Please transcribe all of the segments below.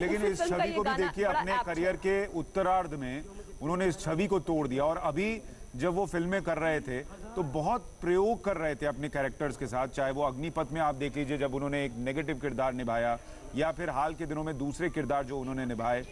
लेकिन इस छवि को भी देखिए, अपने करियर के उत्तरार्ध में उन्होंने इस छवि को तोड़ दिया। और अभी जब वो फिल्में कर रहे थे तो बहुत प्रयोग कर रहे थे अपने कैरेक्टर्स के साथ, चाहे वो अग्निपथ में आप देख लीजिए जब उन्होंने एक नेगेटिव किरदार निभाया, या फिर हाल के दिनों में दूसरे किरदार जो उन्होंने निभाए,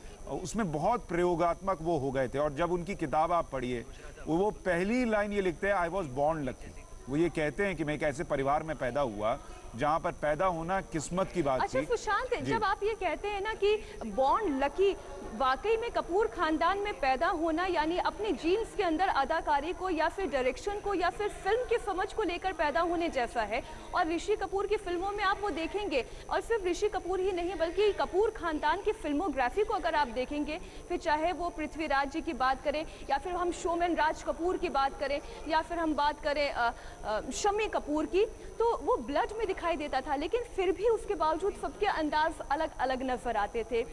उसमें बहुत प्रयोगात्मक वो हो गए थे। और जब उनकी किताब आप पढ़िए, वो पहली लाइन ये लिखते हैं, आई वॉज बॉर्न लकी। वो ये कहते हैं कि मैं एक ऐसे परिवार में पैदा हुआ जहां पर पैदा होना किस्मत की बात अच्छा थी। सुशांत, जब आप ये कहते हैं ना कि बॉर्न लकी, वाकई में कपूर खानदान में पैदा होना यानी अपने जीन्स के अंदर अदाकारी को या फिर डायरेक्शन को या फिर फिल्म की समझ को लेकर पैदा होने जैसा है। और ऋषि कपूर की फिल्मों में आप वो देखेंगे, और सिर्फ ऋषि कपूर ही नहीं बल्कि कपूर खानदान की फिल्मोग्राफी को अगर आप देखेंगे, फिर चाहे वो पृथ्वीराज जी की बात करें या फिर हम शोमैन राज कपूर की बात करें या फिर हम बात करें शम्मी कपूर की, तो वो ब्लड में दिखाई देता था, लेकिन फिर भी उसके बावजूद सबके अंदाज अलग अलग नजर आते थे।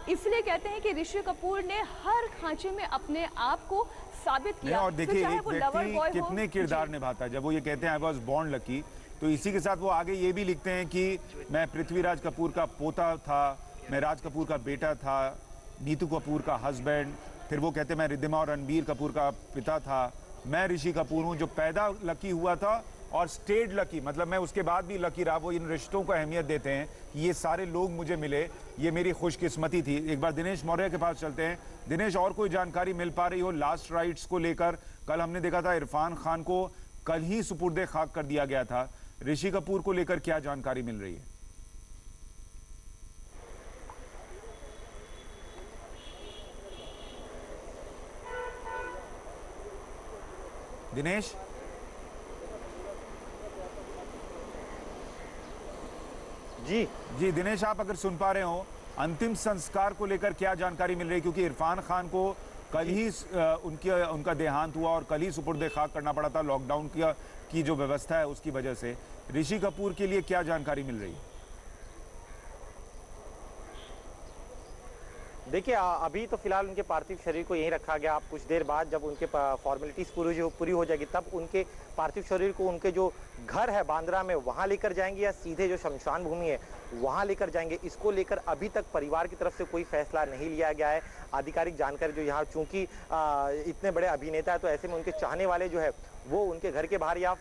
इसलिए कहते हैं कि ऋषि कपूर ने हर खांचे में अपने आप को साबित किया। और देखिए एक व्यक्ति कितने किरदार निभाता है। जब वो ये कहते हैं आई वॉज बॉर्न लकी, तो इसी के साथ वो आगे ये भी लिखते हैं कि मैं पृथ्वीराज कपूर का पोता था, मैं राज कपूर का बेटा था, नीतू कपूर का हस्बैंड। फिर वो कहते हैं मैं रिद्धिमा और रणबीर कपूर का पिता था। मैं ऋषि कपूर हूँ जो पैदा लकी हुआ था और स्टेड लकी, मतलब मैं उसके बाद भी लकी रहा। वो इन रिश्तों को अहमियत देते हैं कि ये सारे लोग मुझे मिले, ये मेरी खुशकिस्मती थी। एक बार दिनेश मौर्य के पास चलते हैं। दिनेश, और कोई जानकारी मिल पा रही हो लास्ट राइट्स को लेकर? कल हमने देखा था इरफान खान को कल ही सुपुर्दे खाक कर दिया गया था। ऋषि कपूर को लेकर क्या जानकारी मिल रही है? दिनेश जी दिनेश, आप अगर सुन पा रहे हो, अंतिम संस्कार को लेकर क्या जानकारी मिल रही है? क्योंकि इरफान खान को कल ही उनका देहांत हुआ और कल ही सुपुर्दे खाक करना पड़ा था लॉकडाउन की जो व्यवस्था है उसकी वजह से। ऋषि कपूर के लिए क्या जानकारी मिल रही है? देखिए अभी तो फिलहाल उनके पार्थिव शरीर को यहीं रखा गया। आप कुछ देर बाद जब उनके फॉर्मेलिटीज पूरी हो जाएगी तब उनके पार्थिव शरीर को उनके जो घर है बांद्रा में वहां लेकर जाएंगे या सीधे जो शमशान भूमि है वहां लेकर जाएंगे। इसको लेकर अभी तक परिवार की तरफ से कोई फैसला नहीं लिया गया है। आधिकारिक जानकारी जो यहाँ, चूंकि इतने बड़े अभिनेता है तो ऐसे में उनके चाहने वाले जो है वो उनके घर के बाहर या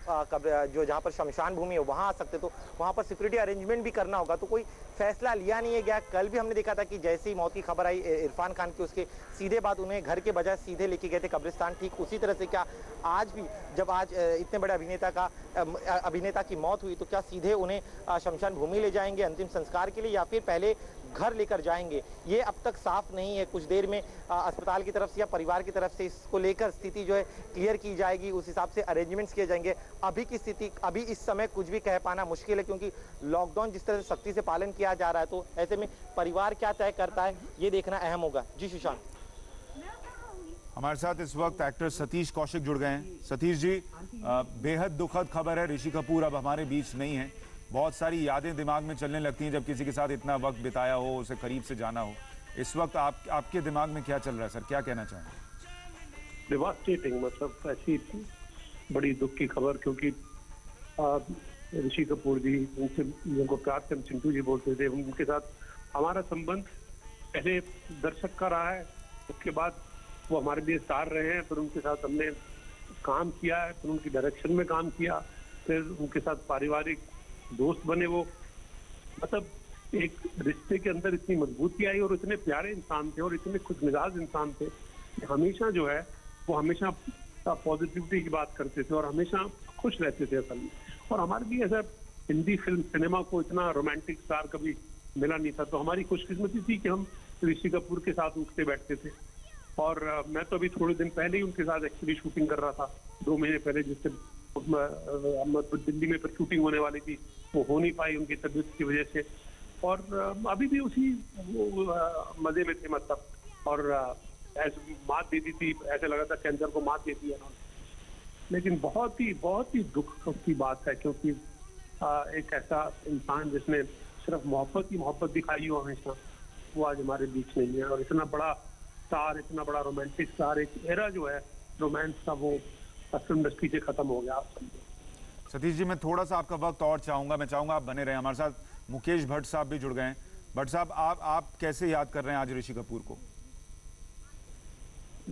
जो जहाँ पर शमशान भूमि है वहां आ सकते, तो वहां पर सिक्योरिटी अरेंजमेंट भी करना होगा। तो कोई फैसला लिया नहीं है गया। कल भी हमने देखा था कि जैसे ही मौत की खबर आई इरफान खान की, उसके सीधे बाद उन्हें घर के बजाय सीधे लेके गए थे कब्रिस्तान। ठीक उसी तरह से क्या आज भी जब आज इतने बड़े अभिनेता की मौत हुई तो क्या सीधे उन्हें शमशान भूमि ले जाएंगे अंतिम संस्कार के लिए या फिर पहले घर लेकर जाएंगे, ये अब तक साफ नहीं है। कुछ देर में अस्पताल की तरफ से या परिवार की तरफ से इसको लेकर स्थिति जो है क्लियर की जाएगी, उस हिसाब से अरेंजमेंट्स किए जाएंगे। अभी की स्थिति, अभी इस समय कुछ भी कह पाना मुश्किल है क्योंकि लॉकडाउन जिस तरह से सख्ती से पालन किया जा रहा है, तो ऐसे में परिवार क्या तय करता है ये देखना अहम होगा। जी सुशांत। हमारे साथ इस वक्त एक्टर सतीश कौशिक जुड़ गए हैं। सतीश जी, बेहद दुखद खबर है, ऋषि कपूर अब हमारे बीच नहीं है। बहुत सारी यादें दिमाग में चलने लगती हैं जब किसी के साथ इतना वक्त बिताया हो, उसे करीब से जाना हो। इस वक्त आपके दिमाग में क्या चल रहा है सर, क्या कहना चाहेंगे? डिवास्टेटिंग, मतलब ऐसी बड़ी दुख की खबर, क्योंकि ऋषि कपूर जी, उनको प्यार से हम चिंटू जी बोलते थे, उनके साथ हमारा संबंध पहले दर्शक का रहा है, उसके बाद वो हमारे लिए स्टार रहे हैं, फिर उनके साथ हमने काम किया है, फिर उनकी डायरेक्शन में काम किया, फिर उनके साथ पारिवारिक दोस्त बने। वो मतलब एक रिश्ते के अंदर इतनी मजबूती आई और इतने प्यारे इंसान थे और इतने खुशमिजाज इंसान थे कि हमेशा जो है वो हमेशा पॉजिटिविटी की बात करते थे और हमेशा खुश रहते थे असल में। और हमारे भी ऐसा हिंदी फिल्म सिनेमा को इतना रोमांटिक स्टार कभी मिला नहीं था, तो हमारी खुशकिस्मती थी कि हम ऋषि कपूर के साथ उठते बैठते थे। और मैं तो अभी थोड़े दिन पहले ही उनके साथ एक्चुअली शूटिंग कर रहा था, 2 महीने पहले, जिससे दिल्ली में फिर शूटिंग होने वाली थी, वो हो नहीं पाई उनकी तबीयत की वजह से। और अभी भी उसी मजे में थे, मतलब। और ऐसे मात दे दी थी, ऐसे लगा था कैंसर को मात दे दी है। लेकिन बहुत ही दुख की बात है, क्योंकि एक ऐसा इंसान जिसने सिर्फ मोहब्बत ही मोहब्बत दिखाई हो हमेशा, वो आज हमारे बीच नहीं है। और इतना बड़ा स्टार, इतना बड़ा रोमांटिक स्टार, एक एरा जो है रोमांस का, वो फिल्म इंडस्ट्री से खत्म हो गया। सतीश जी, मैं थोड़ा सा आपका वक्त और चाहूंगा, मैं चाहूंगा आप बने रहे। हमारे साथ मुकेश भट्ट साहब भी जुड़ गए हैं। भट्ट साहब, आप कैसे याद कर रहे हैं आज ऋषि कपूर को?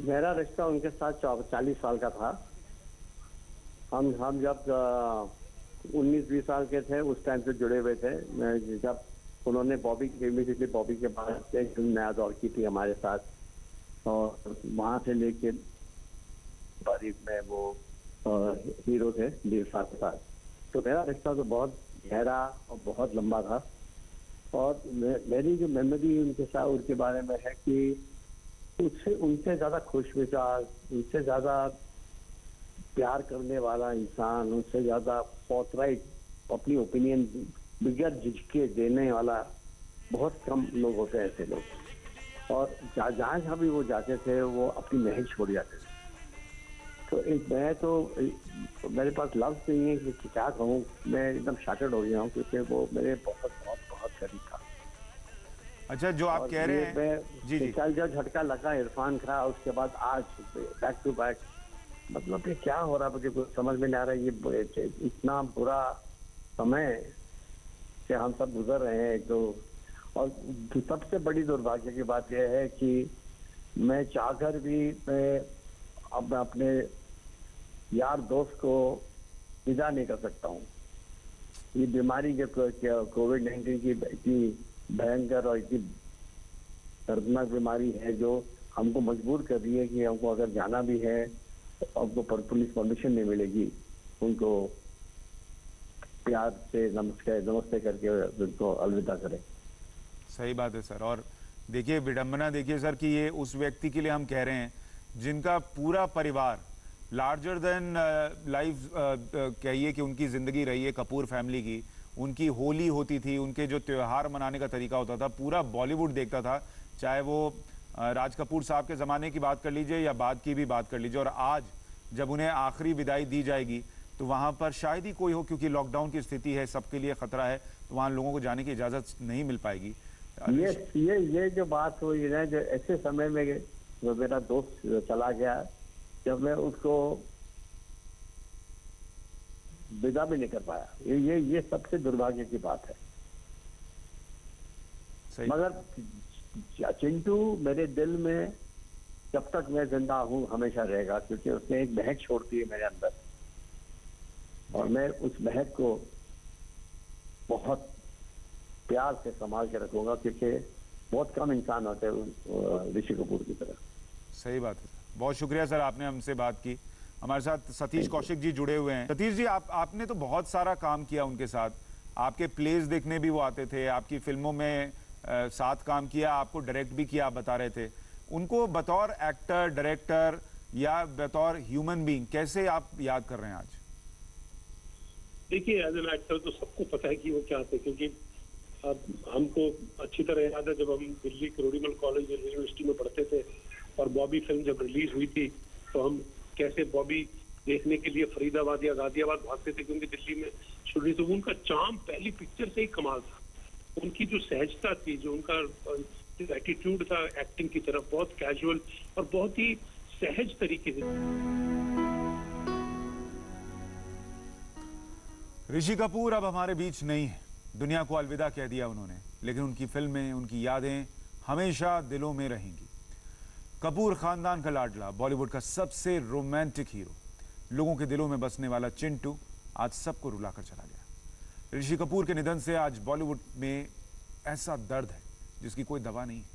मेरा रिश्ता उनके साथ 40 साल का था। हम जब 19-20 साल के थे उस टाइम से जुड़े हुए थे। मैं जब उन्होंने बॉबी के बाद से नया दौर की थी हमारे साथ, और वहाँ से लेके बारीक में वो हीरो थे 1.5 साल के साथ। तो मेरा रिश्ता तो बहुत गहरा और बहुत लंबा था। और मेरी जो मेमोरी उनके साथ उनके बारे में है कि उनसे ज़्यादा खुश मिजाज, उनसे ज़्यादा प्यार करने वाला इंसान, उनसे ज़्यादा फॉरथराइट अपनी ओपिनियन बगैर झिझके देने वाला बहुत कम लोग होते हैं ऐसे लोग। और जहाँ जहाँ भी वो जाते थे वो अपनी महल छोड़ जाते थे। तो मेरे पास लफ्ज़ नहीं है कि क्या कहूँ। मैं एकदम शार्टेड हो गया हूँ क्योंकि वो मेरे बहुत बहुत बहुत करीब था। अच्छा, जो आप कह रहे हैं, जी जी, कल जो झटका लगा इरफान खान, उसके बाद आज बैक टू बैक, मतलब ये क्या हो रहा है मुझे कुछ समझ में नहीं आ रहा है। ये इतना बुरा समय से हम सब गुजर रहे हैं। तो और सबसे बड़ी दुर्भाग्य की बात यह है कि मैं चाहकर भी मैं अब अपने यार दोस्त को विदा नहीं कर सकता हूँ। ये बीमारी जो कोविड-19 की इतनी भयंकर और इतनी दर्दनाक बीमारी है जो हमको मजबूर कर रही है कि हमको अगर जाना भी है तो हमको पुलिस परमिशन नहीं मिलेगी। उनको प्यार से नमस्ते करके उनको अलविदा करें। सही बात है सर। और देखिए विडंबना, देखिए सर कि ये उस व्यक्ति के लिए हम कह रहे हैं जिनका पूरा परिवार लार्जर देन लाइफ कहिए कि उनकी ज़िंदगी रही है कपूर फैमिली की। उनकी होली होती थी, उनके जो त्यौहार मनाने का तरीका होता था पूरा बॉलीवुड देखता था, चाहे वो राज कपूर साहब के ज़माने की बात कर लीजिए या बाद की भी बात कर लीजिए। और आज जब उन्हें आखिरी विदाई दी जाएगी तो वहाँ पर शायद ही कोई हो, क्योंकि लॉकडाउन की स्थिति है, सबके लिए ख़तरा है, तो वहाँ लोगों को जाने की इजाज़त नहीं मिल पाएगी। ये जो बात हुई है, जो ऐसे समय में जो मेरा दोस्त चला गया, जब मैं उसको विदा भी नहीं कर पाया, ये सबसे दुर्भाग्य की बात है। मगर चिंटू मेरे दिल में जब तक मैं जिंदा हूँ हमेशा रहेगा, क्योंकि उसने एक महक छोड़ दी है मेरे अंदर, और मैं उस महक को बहुत प्यार से संभाल के रखूंगा, क्योंकि बहुत कम इंसान होते हैं ऋषि कपूर की तरह। सही बात है। बहुत शुक्रिया सर, आपने हमसे बात की। हमारे साथ सतीश कौशिक जी जुड़े हुए हैं। सतीश जी, आपने तो बहुत सारा काम किया उनके साथ, आपके प्लेज देखने भी वो आते थे, आपकी फिल्मों में साथ काम किया, आपको डायरेक्ट भी किया, आप बता रहे थे। उनको बतौर एक्टर, डायरेक्टर या बतौर ह्यूमन बीइंग कैसे आप याद कर रहे हैं आज? देखिए, एज एन एक्टर तो सबको पता है कि वो क्या थे, क्योंकि अब हमको अच्छी तरह याद है जब हम दिल्ली करोड़ीमल कॉलेज यूनिवर्सिटी में पढ़ते थे और बॉबी फिल्म जब रिलीज हुई थी तो हम कैसे बॉबी देखने के लिए फरीदाबाद या गाजियाबाद भागते थे, क्योंकि दिल्ली में शुरू। तो उनका चार्म पहली पिक्चर से ही कमाल था। उनकी जो सहजता थी, जो उनका एटीट्यूड था एक्टिंग की तरफ, बहुत कैजुअल और बहुत ही सहज तरीके से। ऋषि कपूर अब हमारे बीच नहीं है, दुनिया को अलविदा कह दिया उन्होंने, लेकिन उनकी फिल्में, उनकी यादें हमेशा दिलों में रहेंगी। कपूर खानदान का लाडला, बॉलीवुड का सबसे रोमांटिक हीरो, लोगों के दिलों में बसने वाला चिंटू आज सबको रुलाकर चला गया। ऋषि कपूर के निधन से आज बॉलीवुड में ऐसा दर्द है जिसकी कोई दवा नहीं है।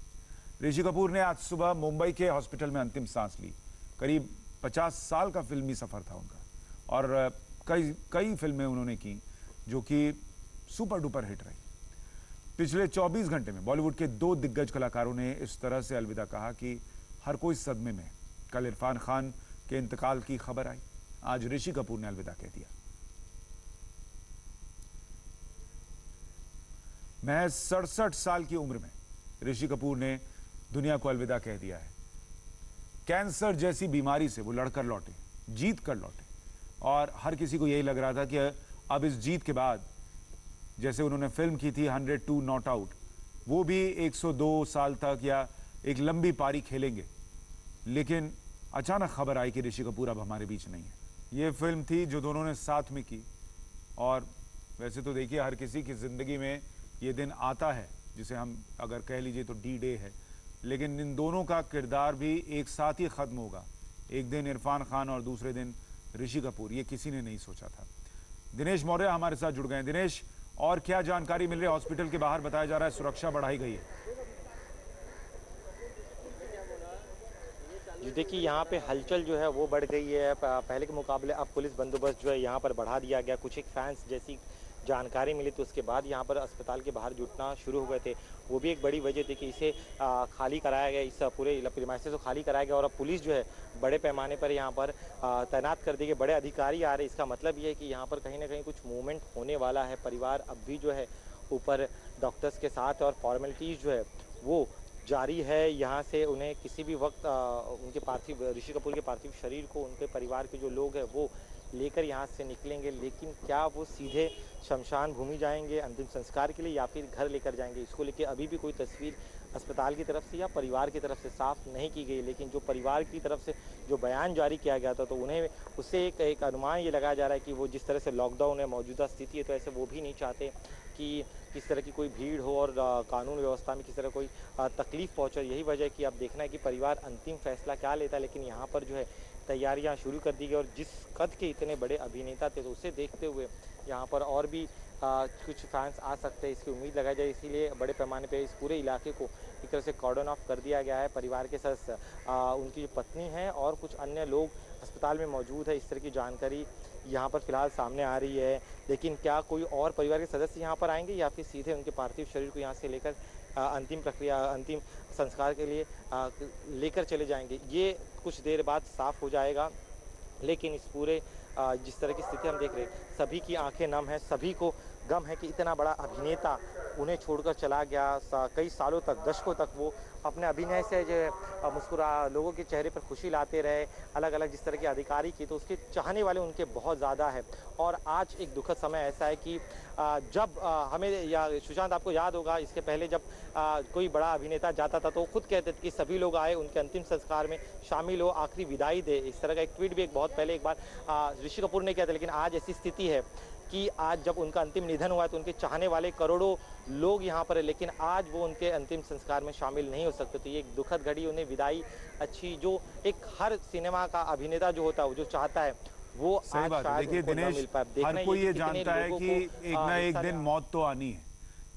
ऋषि कपूर ने आज सुबह मुंबई के हॉस्पिटल में अंतिम सांस ली। करीब 50 साल का फिल्मी सफर था उनका, और कई फिल्में उन्होंने की जो कि सुपर डुपर हिट रही। पिछले 24 घंटे में बॉलीवुड के 2 दिग्गज कलाकारों ने इस तरह से अलविदा कहा कि हर कोई सदमे में। कल इरफान खान के इंतकाल की खबर आई, आज ऋषि कपूर ने अलविदा कह दिया। महज 67 साल की उम्र में ऋषि कपूर ने दुनिया को अलविदा कह दिया है। कैंसर जैसी बीमारी से वो लड़कर लौटे, जीत कर लौटे, और हर किसी को यही लग रहा था कि अब इस जीत के बाद, जैसे उन्होंने फिल्म की थी 102 नॉट आउट, वो भी 102 साल तक या एक लंबी पारी खेलेंगे। लेकिन अचानक खबर आई कि ऋषि कपूर अब हमारे बीच नहीं है। ये फिल्म थी जो दोनों ने साथ में की, और वैसे तो देखिए हर किसी की ज़िंदगी में ये दिन आता है जिसे हम अगर कह लीजिए तो डी डे है, लेकिन इन दोनों का किरदार भी एक साथ ही ख़त्म होगा। एक दिन इरफान खान और दूसरे दिन ऋषि कपूर, ये किसी ने नहीं सोचा था। दिनेश मौर्य हमारे साथ जुड़ गए हैं। दिनेश, और क्या जानकारी मिल रही है? हॉस्पिटल के बाहर बताया जा रहा है सुरक्षा बढ़ाई गई है। जी देखिए, यहाँ पे हलचल जो है वो बढ़ गई है। पहले के मुकाबले अब पुलिस बंदोबस्त जो है यहाँ पर बढ़ा दिया गया। कुछ एक फैंस जैसी जानकारी मिली तो उसके बाद यहाँ पर अस्पताल के बाहर जुटना शुरू हो गए थे। वो भी एक बड़ी वजह थी कि इसे खाली कराया गया, इस पूरे प्रीमाइसेस को खाली कराया गया और अब पुलिस जो है बड़े पैमाने पर यहाँ पर तैनात कर दी गई। बड़े अधिकारी आ रहे। इसका मतलब ये है कि यहाँ पर कहीं ना कहीं कुछ मूवमेंट होने वाला है। परिवार अब भी जो है ऊपर डॉक्टर्स के साथ और फॉर्मेलिटीज़ जो है वो जारी है। यहाँ से उन्हें किसी भी वक्त उनके पार्थिव, ऋषि कपूर के पार्थिव शरीर को उनके परिवार के जो लोग हैं वो लेकर यहाँ से निकलेंगे। लेकिन क्या वो सीधे शमशान भूमि जाएंगे अंतिम संस्कार के लिए या फिर घर लेकर जाएंगे, इसको लेकर अभी भी कोई तस्वीर अस्पताल की तरफ से या परिवार की तरफ से साफ नहीं की गई। लेकिन जो परिवार की तरफ से जो बयान जारी किया गया था तो उन्हें उससे एक अनुमान ये लगाया जा रहा है कि वो जिस तरह से लॉकडाउन है, मौजूदा स्थिति है, तो ऐसे वो भी नहीं चाहते कि किस तरह की कोई भीड़ हो और कानून व्यवस्था में किस तरह कोई तकलीफ पहुँचे। यही वजह है कि अब देखना है कि परिवार अंतिम फैसला क्या लेता है। लेकिन यहाँ पर जो है तैयारियां शुरू कर दी गई और जिस कद के इतने बड़े अभिनेता थे तो उसे देखते हुए यहाँ पर और भी कुछ फैंस आ सकते हैं, इसकी उम्मीद लगाई जाए। इसीलिए बड़े पैमाने पे इस पूरे इलाके को एक तरह से कॉर्डन ऑफ कर दिया गया है। परिवार के साथ उनकी जो पत्नी है और कुछ अन्य लोग अस्पताल में मौजूद है, इस तरह की जानकारी यहाँ पर फिलहाल सामने आ रही है। लेकिन क्या कोई और परिवार के सदस्य यहाँ पर आएंगे या फिर सीधे उनके पार्थिव शरीर को यहाँ से लेकर अंतिम प्रक्रिया, अंतिम संस्कार के लिए लेकर चले जाएंगे, ये कुछ देर बाद साफ हो जाएगा। लेकिन इस पूरे जिस तरह की स्थिति हम देख रहे हैं, सभी की आंखें नम है, सभी को गम है कि इतना बड़ा अभिनेता उन्हें छोड़कर चला गया। कई सालों तक, दशकों तक वो अपने अभिनय से जो मुस्कुरा लोगों के चेहरे पर खुशी लाते रहे, अलग अलग जिस तरह के अधिकारी की, तो उसके चाहने वाले उनके बहुत ज़्यादा है। और आज एक दुखद समय ऐसा है कि जब हमें या सुशांत आपको याद होगा, इसके पहले जब कोई बड़ा अभिनेता जाता था तो खुद कहते थे कि सभी लोग आए उनके अंतिम संस्कार में शामिल हो, आखिरी विदाई दे। इस तरह का एक ट्वीट भी एक बहुत पहले एक बार ऋषि कपूर ने किया था। लेकिन आज ऐसी स्थिति है कि आज जब उनका अंतिम निधन हुआ है तो उनके चाहने वाले करोड़ों लोग यहाँ पर है, लेकिन आज वो उनके अंतिम संस्कार में शामिल नहीं हो सकते। तो ये एक दुखद घड़ी, उन्हें विदाई अच्छी, जो एक हर सिनेमा का अभिनेता जो होता है वो जो चाहता है वो सही बात है। देखिए दिनेश, हर कोई ये जानता है कि एक ना एक दिन मौत तो आनी है,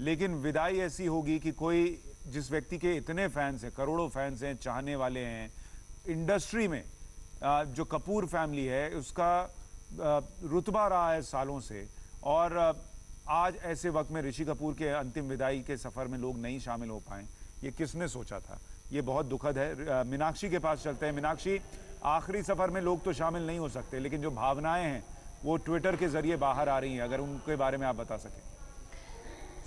लेकिन विदाई ऐसी होगी कि कोई जिस व्यक्ति के इतने फैंस हैं, करोड़ों फैंस हैं, चाहने वाले हैं, इंडस्ट्री में जो कपूर फैमिली है उसका रुतबा रहा है सालों से, और आज ऐसे वक्त में ऋषि कपूर के अंतिम विदाई के सफ़र में लोग नहीं शामिल हो पाए, ये किसने सोचा था? ये बहुत दुखद है। मीनाक्षी के पास चलते हैं। मीनाक्षी, आखिरी सफ़र में लोग तो शामिल नहीं हो सकते, लेकिन जो भावनाएं हैं वो ट्विटर के जरिए बाहर आ रही हैं, अगर उनके बारे में आप बता सकें।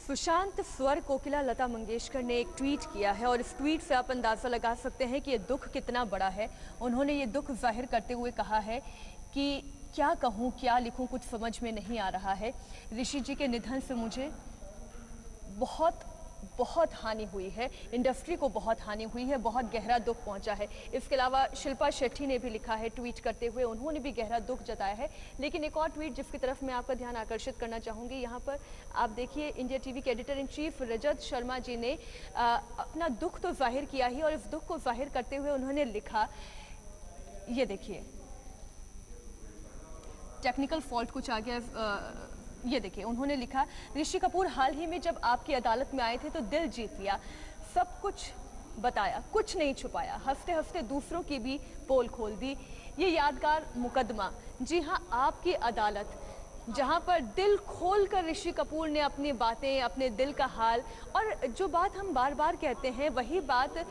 सुशांत, स्वर कोकिला लता मंगेशकर ने एक ट्वीट किया है और इस ट्वीट से आप अंदाज़ा लगा सकते हैं कि ये दुख कितना बड़ा है। उन्होंने ये दुख जाहिर करते हुए कहा है कि क्या कहूँ, क्या लिखूँ, कुछ समझ में नहीं आ रहा है। ऋषि जी के निधन से मुझे बहुत हानि हुई है, इंडस्ट्री को बहुत हानि हुई है, बहुत गहरा दुख पहुंचा है। इसके अलावा शिल्पा शेट्टी ने भी लिखा है ट्वीट करते हुए, उन्होंने भी गहरा दुख जताया है। लेकिन एक और ट्वीट जिसकी तरफ मैं आपका ध्यान आकर्षित करना चाहूँगी, यहाँ पर आप देखिए, इंडिया टीवी के editor in chief Rajat Sharma ji ने अपना दुख तो जाहिर किया ही, और इस दुख को जाहिर करते हुए उन्होंने लिखा, ये देखिए, टेक्निकल फॉल्ट कुछ आ गया, ये देखिए, उन्होंने लिखा, ऋषि कपूर हाल ही में जब आपकी अदालत में आए थे तो दिल जीत लिया, सब कुछ बताया, कुछ नहीं छुपाया, हफ्ते हफ्ते दूसरों की भी पोल खोल दी, ये यादगार मुकदमा, जी हाँ, आपकी अदालत, जहाँ पर दिल खोल कर ऋषि कपूर ने अपनी बातें, अपने दिल का हाल, और जो बात हम बार बार कहते हैं वही बात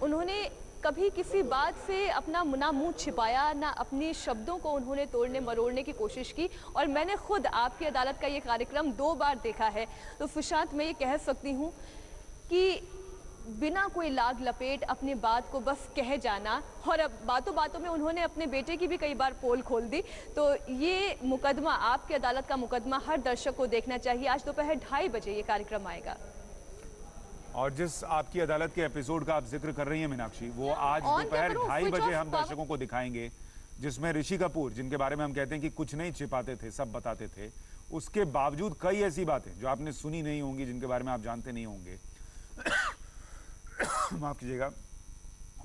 उन्होंने कभी किसी बात से अपना ना मुंह छिपाया, ना अपनी शब्दों को उन्होंने तोड़ने मरोड़ने की कोशिश की। और मैंने खुद आपकी अदालत का ये कार्यक्रम 2 बार देखा है, तो सुशांत, मैं ये कह सकती हूँ कि बिना कोई लाग लपेट अपनी बात को बस कह जाना, और अब बातों बातों में उन्होंने अपने बेटे की भी कई बार पोल खोल दी। तो ये मुकदमा, आपकी अदालत का मुकदमा, हर दर्शक को देखना चाहिए। आज दोपहर 2:30 बजे ये कार्यक्रम आएगा। और जिस आपकी अदालत के एपिसोड का आप जिक्र कर रही हैं मीनाक्षी, वो आज दोपहर 2:30 बजे हम दर्शकों को दिखाएंगे, जिसमें ऋषि कपूर, जिनके बारे में हम कहते हैं कि कुछ नहीं छिपाते थे, सब बताते थे, उसके बावजूद कई ऐसी बातें जो आपने सुनी नहीं होंगी, जिनके बारे में आप जानते नहीं होंगे, माफ कीजिएगा,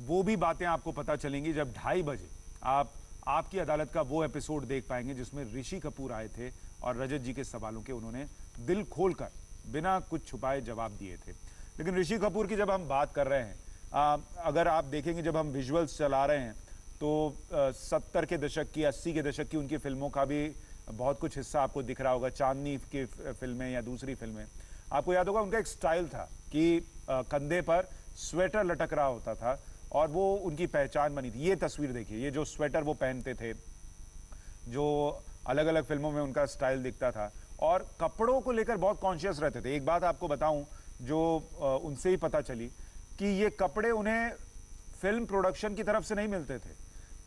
वो भी बातें आपको पता चलेंगी जब 2:30 बजे आप आपकी अदालत का वो एपिसोड देख पाएंगे जिसमें ऋषि कपूर आए थे और रजत जी के सवालों के उन्होंने दिल खोलकर बिना कुछ छुपाए जवाब दिए थे। लेकिन ऋषि कपूर की जब हम बात कर रहे हैं, अगर आप देखेंगे जब हम विजुअल्स चला रहे हैं तो 70 के दशक की, 80 के दशक की उनकी फिल्मों का भी बहुत कुछ हिस्सा आपको दिख रहा होगा। चांदनी की फिल्में या दूसरी फिल्में, आपको याद होगा उनका एक स्टाइल था कि कंधे पर स्वेटर लटक रहा होता था और वो उनकी पहचान बनी थी। ये तस्वीर देखिए, ये जो स्वेटर वो पहनते थे, जो अलग अलग फिल्मों में उनका स्टाइल दिखता था और कपड़ों को लेकर बहुत कॉन्शियस रहते थे। एक बात आपको बताऊं जो उनसे ही पता चली कि ये कपड़े उन्हें फिल्म प्रोडक्शन की तरफ से नहीं मिलते थे,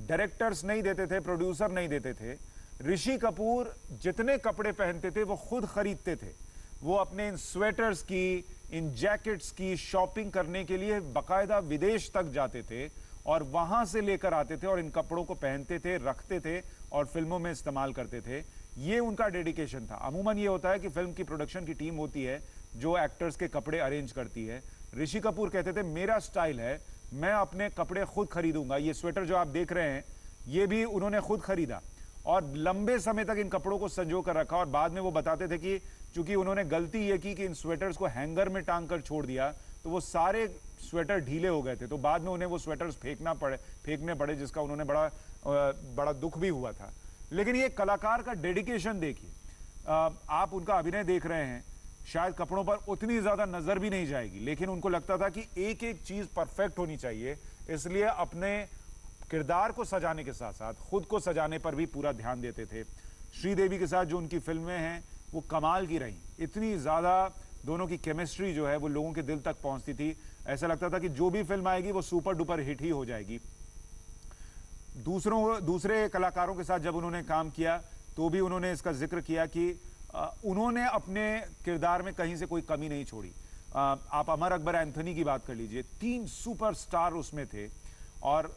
डायरेक्टर्स नहीं देते थे, प्रोड्यूसर नहीं देते थे। ऋषि कपूर जितने कपड़े पहनते थे वो खुद खरीदते थे। वो अपने इन स्वेटर्स की, इन जैकेट्स की शॉपिंग करने के लिए बाकायदा विदेश तक जाते थे और वहां से लेकर आते थे और इन कपड़ों को पहनते थे, रखते थे और फिल्मों में इस्तेमाल करते थे। ये उनका डेडिकेशन था। अमूमन ये होता है कि फिल्म की प्रोडक्शन की टीम होती है जो एक्टर्स के कपड़े अरेंज करती है। ऋषि कपूर कहते थे मेरा स्टाइल है, मैं अपने कपड़े खुद खरीदूंगा। ये स्वेटर जो आप देख रहे हैं ये भी उन्होंने खुद खरीदा और लंबे समय तक इन कपड़ों को संजो कर रखा। और बाद में वो बताते थे कि चूंकि उन्होंने गलती ये की कि इन स्वेटर्स को हैंगर में टांग कर छोड़ दिया तो वो सारे स्वेटर ढीले हो गए थे, तो बाद में उन्हें वो स्वेटर्स फेंकने पड़े, जिसका उन्होंने बड़ा दुख भी हुआ था। लेकिन ये कलाकार का डेडिकेशन देखिए, आप उनका अभिनय देख रहे हैं, शायद कपड़ों पर उतनी ज्यादा नजर भी नहीं जाएगी, लेकिन उनको लगता था कि एक एक चीज परफेक्ट होनी चाहिए, इसलिए अपने किरदार को सजाने के साथ साथ खुद को सजाने पर भी पूरा ध्यान देते थे। श्रीदेवी के साथ जो उनकी फिल्में हैं वो कमाल की रही, इतनी ज्यादा दोनों की केमिस्ट्री जो है वो लोगों के दिल तक पहुंचती थी। ऐसा लगता था कि जो भी फिल्म आएगी वो सुपर डुपर हिट ही हो जाएगी। दूसरे कलाकारों के साथ जब उन्होंने काम किया तो भी उन्होंने इसका जिक्र किया कि उन्होंने अपने किरदार में कहीं से कोई कमी नहीं छोड़ी। आप अमर अकबर एंथनी की बात कर लीजिए, 3 सुपरस्टार उसमें थे। और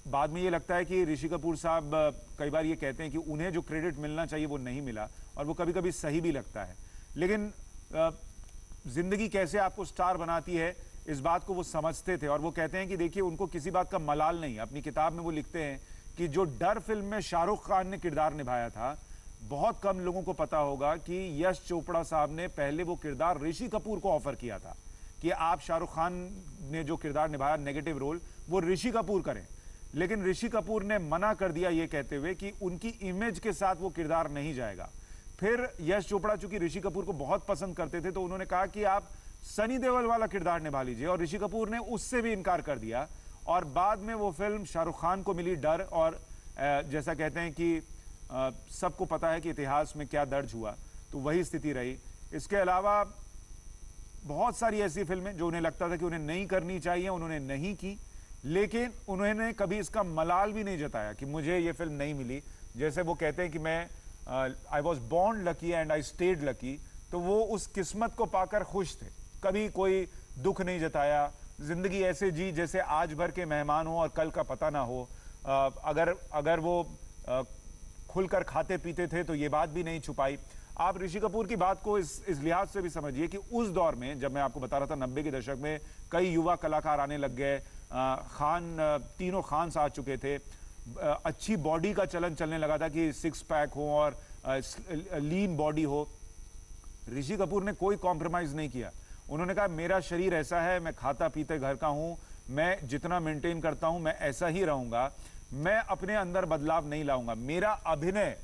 बाद में ये लगता है कि ऋषि कपूर साहब कई बार ये कहते हैं कि उन्हें जो क्रेडिट मिलना चाहिए वो नहीं मिला, और वो कभी कभी सही भी लगता है। लेकिन जिंदगी कैसे आपको स्टार बनाती है इस बात को वो समझते थे, और वो कहते हैं कि देखिए उनको किसी बात का मलाल नहीं। अपनी किताब में वो लिखते हैं कि जो डर फिल्म में शाहरुख खान ने किरदार निभाया था, बहुत कम लोगों को पता होगा कि यश चोपड़ा साहब ने पहले वो किरदार ऋषि कपूर को ऑफर किया था कि आप शाहरुख खान ने जो किरदार निभाया नेगेटिव रोल वो ऋषि कपूर करें। लेकिन ऋषि कपूर ने मना कर दिया ये कहते हुए कि उनकी इमेज के साथ वो किरदार नहीं जाएगा। फिर यश चोपड़ा चूंकि ऋषि कपूर को बहुत पसंद करते थे तो उन्होंने कहा कि आप सनी देओल वाला किरदार निभा लीजिए, और ऋषि कपूर ने उससे भी इनकार कर दिया। और बाद में वो फिल्म शाहरुख खान को मिली डर, और जैसा कहते हैं कि सबको पता है कि इतिहास में क्या दर्ज हुआ, तो वही स्थिति रही। इसके अलावा बहुत सारी ऐसी फिल्में जो उन्हें लगता था कि उन्हें नहीं करनी चाहिए, उन्होंने नहीं की, लेकिन उन्होंने कभी इसका मलाल भी नहीं जताया कि मुझे ये फिल्म नहीं मिली। जैसे वो कहते हैं कि मैं I was born lucky and I stayed lucky, तो वो उस किस्मत को पाकर खुश थे, कभी कोई दुख नहीं जताया। जिंदगी ऐसे जी जैसे आज भर के मेहमान हो और कल का पता ना हो। अगर वो खुलकर खाते पीते थे तो ये बात भी नहीं छुपाई। आप ऋषि कपूर की बात को इस लिहाज से भी समझिए कि उस दौर में, जब मैं आपको बता रहा था 90 के दशक में कई युवा कलाकार आने लग गए, तीनों खान्स आ चुके थे, अच्छी बॉडी का चलन चलने लगा था कि 6 पैक हो और लीन बॉडी हो। ऋषि कपूर ने कोई कॉम्प्रोमाइज नहीं किया। उन्होंने कहा मेरा शरीर ऐसा है, मैं खाता पीते घर का हूं, मैं जितना मेंटेन करता हूं मैं ऐसा ही रहूंगा, मैं अपने अंदर बदलाव नहीं लाऊंगा, मेरा अभिनय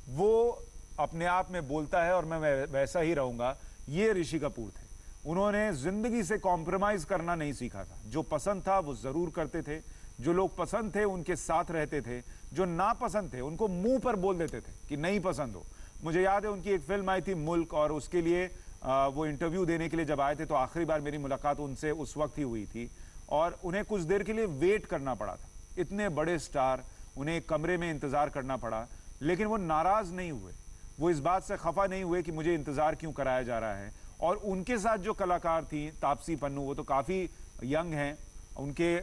वो अपने आप में बोलता है और मैं वैसा ही रहूंगा। ये ऋषि कपूर थे। उन्होंने जिंदगी से कॉम्प्रोमाइज करना नहीं सीखा था। जो पसंद था वो जरूर करते थे, जो लोग पसंद थे उनके साथ रहते थे, जो नापसंद थे उनको मुंह पर बोल देते थे कि नहीं पसंद हो। मुझे याद है उनकी एक फिल्म आई थी मुल्क, और उसके लिए वो इंटरव्यू देने के लिए जब आए थे तो आखिरी बार मेरी मुलाकात उनसे उस वक्त ही हुई थी, और उन्हें कुछ देर के लिए वेट करना पड़ा था। इतने बड़े स्टार, उन्हें एक कमरे में इंतजार करना पड़ा, लेकिन वो नाराज नहीं हुए, वो इस बात से खफा नहीं हुए कि मुझे इंतजार क्यों कराया जा रहा है। और उनके साथ जो कलाकार थी तापसी पन्नू, वो तो काफ़ी यंग हैं। उनके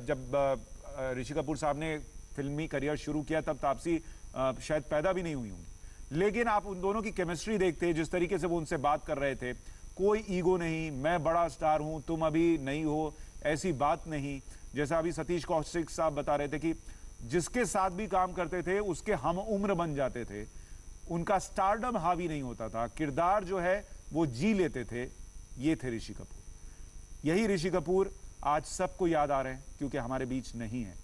जब ऋषि कपूर साहब ने फिल्मी करियर शुरू किया तब तापसी शायद पैदा भी नहीं हुई होंगी, लेकिन आप उन दोनों की केमिस्ट्री देखते, जिस तरीके से वो उनसे बात कर रहे थे, कोई ईगो नहीं, मैं बड़ा स्टार हूं, तुम अभी नहीं हो, ऐसी बात नहीं। जैसा अभी सतीश कौशिक साहब बता रहे थे कि जिसके साथ भी काम करते थे उसके हम उम्र बन जाते थे, उनका स्टारडम हावी नहीं होता था, किरदार जो है वो जी लेते थे। ये थे ऋषि कपूर। यही ऋषि कपूर आज सबको याद आ रहे हैं क्योंकि हमारे बीच नहीं है।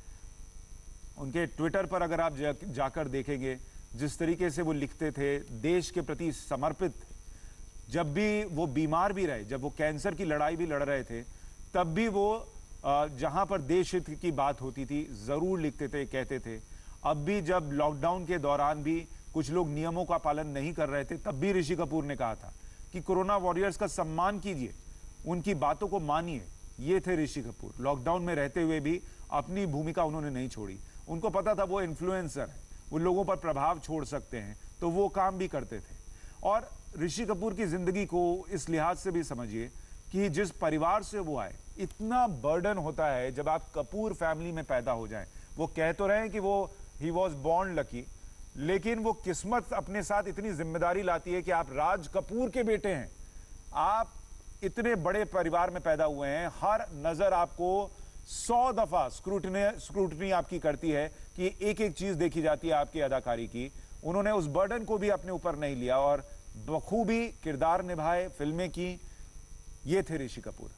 उनके ट्विटर पर अगर आप जाकर देखेंगे, जिस तरीके से वो लिखते थे, देश के प्रति समर्पित थे। जब भी वो बीमार भी रहे, जब वो कैंसर की लड़ाई भी लड़ रहे थे, तब भी वो जहां पर देश हित की बात होती थी जरूर लिखते थे, कहते थे। अब भी जब लॉकडाउन के दौरान भी कुछ लोग नियमों का पालन नहीं कर रहे थे, तब भी ऋषि कपूर ने कहा था कि कोरोना वॉरियर्स का सम्मान कीजिए, उनकी बातों को मानिए। ये थे ऋषि कपूर। लॉकडाउन में रहते हुए भी अपनी भूमिका उन्होंने नहीं छोड़ी। उनको पता था वो इन्फ्लुएंसर है, वो लोगों पर प्रभाव छोड़ सकते हैं, तो वो काम भी करते थे। और ऋषि कपूर की जिंदगी को इस लिहाज से भी समझिए कि जिस परिवार से वो आए, इतना बर्डन होता है जब आप कपूर फैमिली में पैदा हो जाएं। वो कह तो रहे हैं कि वो ही वॉज बॉर्न लकी, लेकिन वो किस्मत अपने साथ इतनी जिम्मेदारी लाती है कि आप राज कपूर के बेटे हैं, आप इतने बड़े परिवार में पैदा हुए हैं। हर नजर आपको 100 दफा स्क्रूटनी आपकी करती है कि एक एक चीज देखी जाती है आपकी अदाकारी की। उन्होंने उस बर्डन को भी अपने ऊपर नहीं लिया और बखूबी किरदार निभाए, फिल्में की। ये थे ऋषि कपूर।